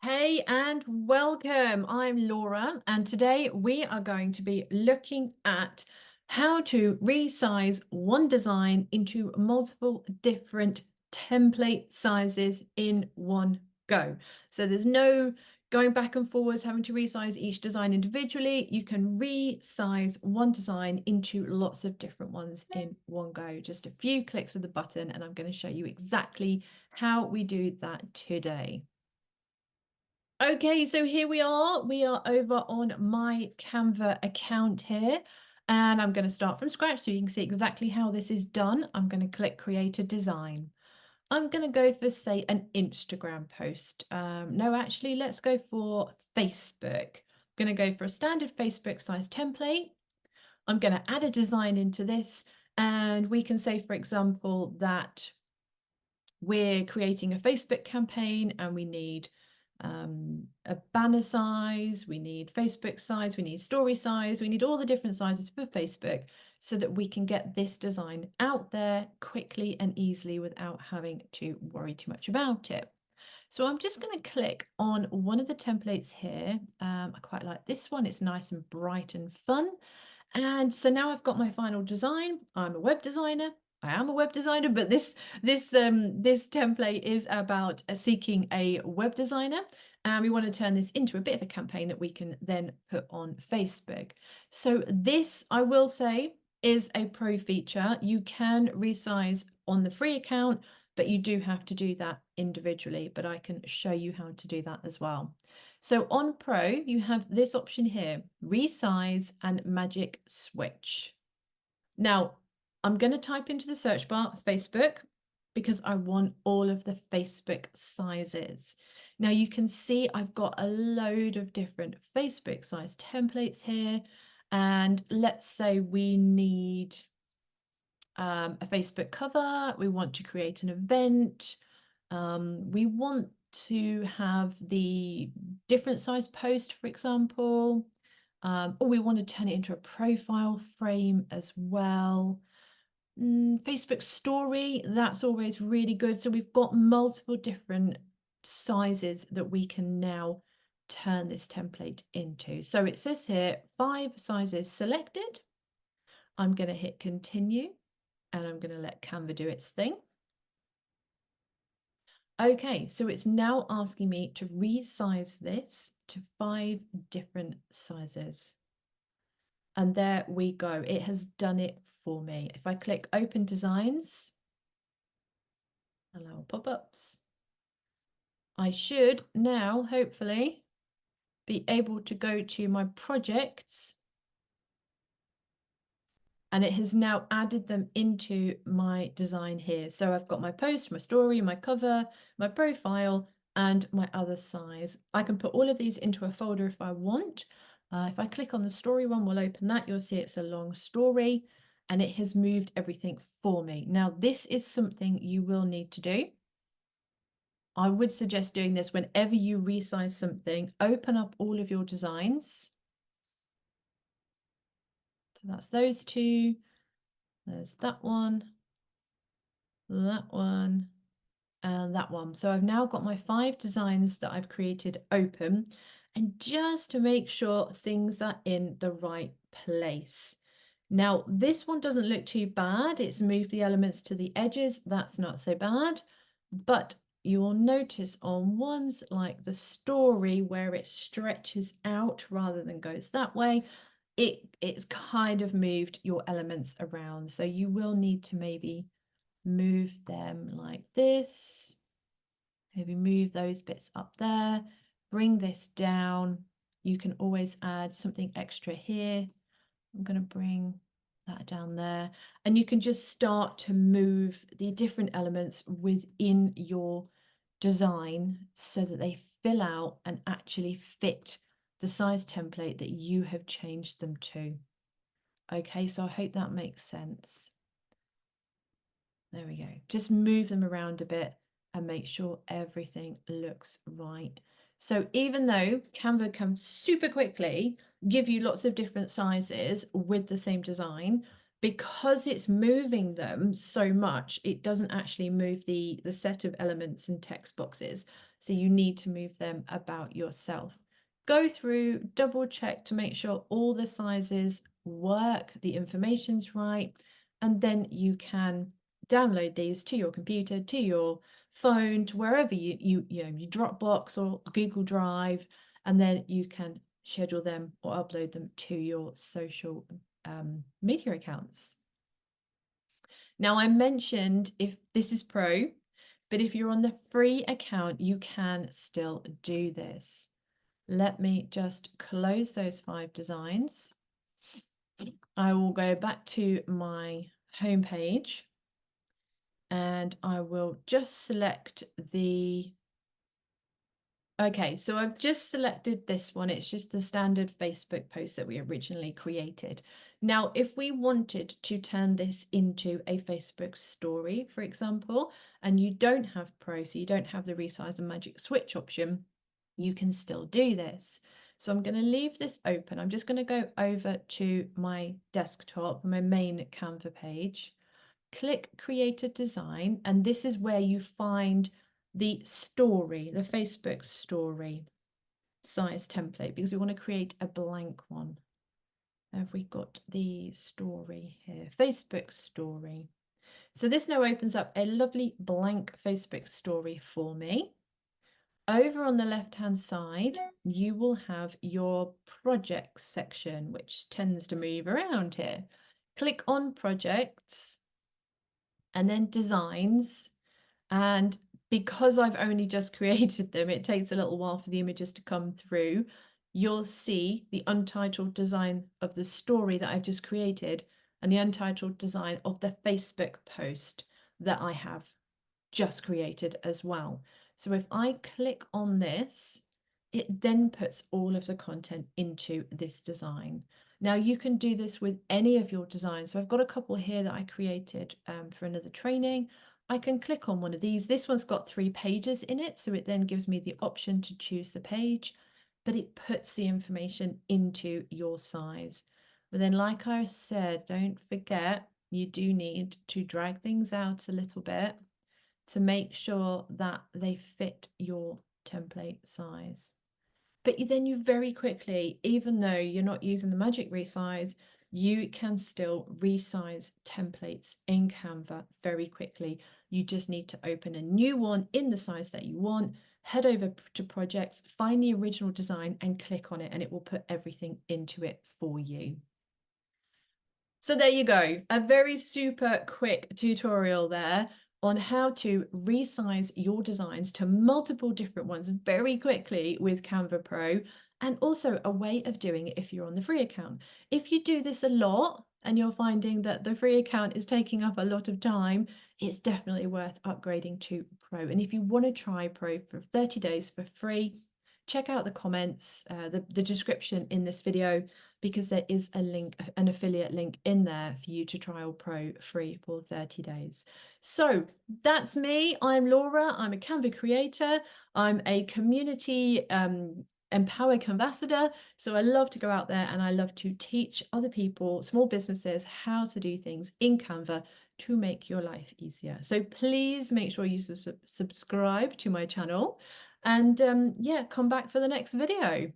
Hey and welcome. I'm Laura, and today we are going to be looking at how to resize one design into multiple different template sizes in one go. So there's no going back and forwards, having to resize each design individually. You can resize one design into lots of different ones in one go. Just a few clicks of the button, and I'm going to show you exactly how we do that today. Okay, so here we are. We are over on my Canva account here, and I'm going to start from scratch so you can see exactly how this is done. I'm going to click Create a Design. I'm going to go for, say, an Instagram post. No, actually, let's go for Facebook. I'm going to go for a standard Facebook size template. I'm going to add a design into this, and we can say, for example, that we're creating a Facebook campaign and we need a banner size, we need Facebook size, we need story size, we need all the different sizes for Facebook so that we can get this design out there quickly and easily without having to worry too much about it. So I'm just going to click on one of the templates here. I quite like this one. It's nice and bright and fun. And so now I've got my final design. I'm a web designer. I am a web designer, but this template is about seeking a web designer, and we want to turn this into a bit of a campaign that we can then put on Facebook. So this, I will say, is a pro feature. You can resize on the free account, but you do have to do that individually. But I can show you how to do that as well. So on Pro, you have this option here, resize and magic switch. Now, I'm going to type into the search bar Facebook because I want all of the Facebook sizes. Now you can see I've got a load of different Facebook size templates here. And let's say we need a Facebook cover. We want to create an event. We want to have the different size post, for example, or we want to turn it into a profile frame as well. Facebook story, that's always really good. So we've got multiple different sizes that we can now turn this template into. So it says here 5 sizes selected. I'm going to hit continue and I'm going to let Canva do its thing. Okay, so it's now asking me to resize this to 5 different sizes. And there we go. It has done it for me. If I click Open Designs, allow pop-ups, I should now hopefully be able to go to my projects, and it has now added them into my design here. So I've got my post, my story, my cover, my profile, and my other size. I can put all of these into a folder if I want. If I click on the story one, we'll open that. You'll see it's a long story, and it has moved everything for me. Now, this is something you will need to do. I would suggest doing this whenever you resize something. Open up all of your designs. So that's those two. There's that one, and that one. So I've now got my 5 designs that I've created open, and just to make sure things are in the right place. Now, this one doesn't look too bad. It's moved the elements to the edges. That's not so bad. But you will notice on ones like the story where it stretches out rather than goes that way, it's kind of moved your elements around. So you will need to maybe move them like this. Maybe move those bits up there, bring this down. You can always add something extra here. I'm going to bring that down there, and you can just start to move the different elements within your design so that they fill out and actually fit the size template that you have changed them to. Okay, so I hope that makes sense. There we go. Just move them around a bit and make sure everything looks right. So even though Canva can super quickly give you lots of different sizes with the same design, because it's moving them so much, it doesn't actually move the set of elements and text boxes. So you need to move them about yourself. Go through, double check to make sure all the sizes work, the information's right, and then you can download these to your computer, to your phone, to wherever you Dropbox or Google Drive, and then you can schedule them or upload them to your social media accounts. Now, I mentioned if this is pro, but if you're on the free account, you can still do this. Let me just close those 5 designs. I will go back to my home page and I will just select the Okay, so I've just selected this one. It's just the standard Facebook post that we originally created. Now, if we wanted to turn this into a Facebook story, for example, and you don't have Pro, so you don't have the resize and magic switch option, you can still do this. So I'm going to leave this open. I'm just going to go over to my desktop, my main Canva page, click Create a Design, and this is where you find the story, the Facebook story size template, because we want to create a blank one. Have we got the story here? Facebook story. So this now opens up a lovely blank Facebook story for me. Over on the left-hand side, you will have your projects section, which tends to move around here. Click on projects and then designs. And because I've only just created them, it takes a little while for the images to come through. You'll see the untitled design of the story that I've just created and the untitled design of the Facebook post that I have just created as well. So if I click on this, it then puts all of the content into this design. Now you can do this with any of your designs. So I've got a couple here that I created for another training. I can click on one of these. This one's got 3 pages in it, so it then gives me the option to choose the page, but it puts the information into your size. But then, like I said, don't forget, you do need to drag things out a little bit to make sure that they fit your template size. But then you very quickly, even though you're not using the magic resize, you can still resize templates in Canva very quickly. You just need to open a new one in the size that you want, head over to projects, find the original design and click on it, and it will put everything into it for you. So there you go, a very super quick tutorial there on how to resize your designs to multiple different ones very quickly with Canva Pro, and also a way of doing it if you're on the free account. If you do this a lot and you're finding that the free account is taking up a lot of time, it's definitely worth upgrading to Pro. And if you want to try Pro for 30 days for free, check out the comments, the description in this video, because there is a link, an affiliate link in there for you to trial Pro free for 30 days. So that's me. I'm Laura. I'm a Canva creator. I'm a community Empower Canvassador. So I love to go out there and I love to teach other people, small businesses, how to do things in Canva to make your life easier. So please make sure you subscribe to my channel and yeah, come back for the next video.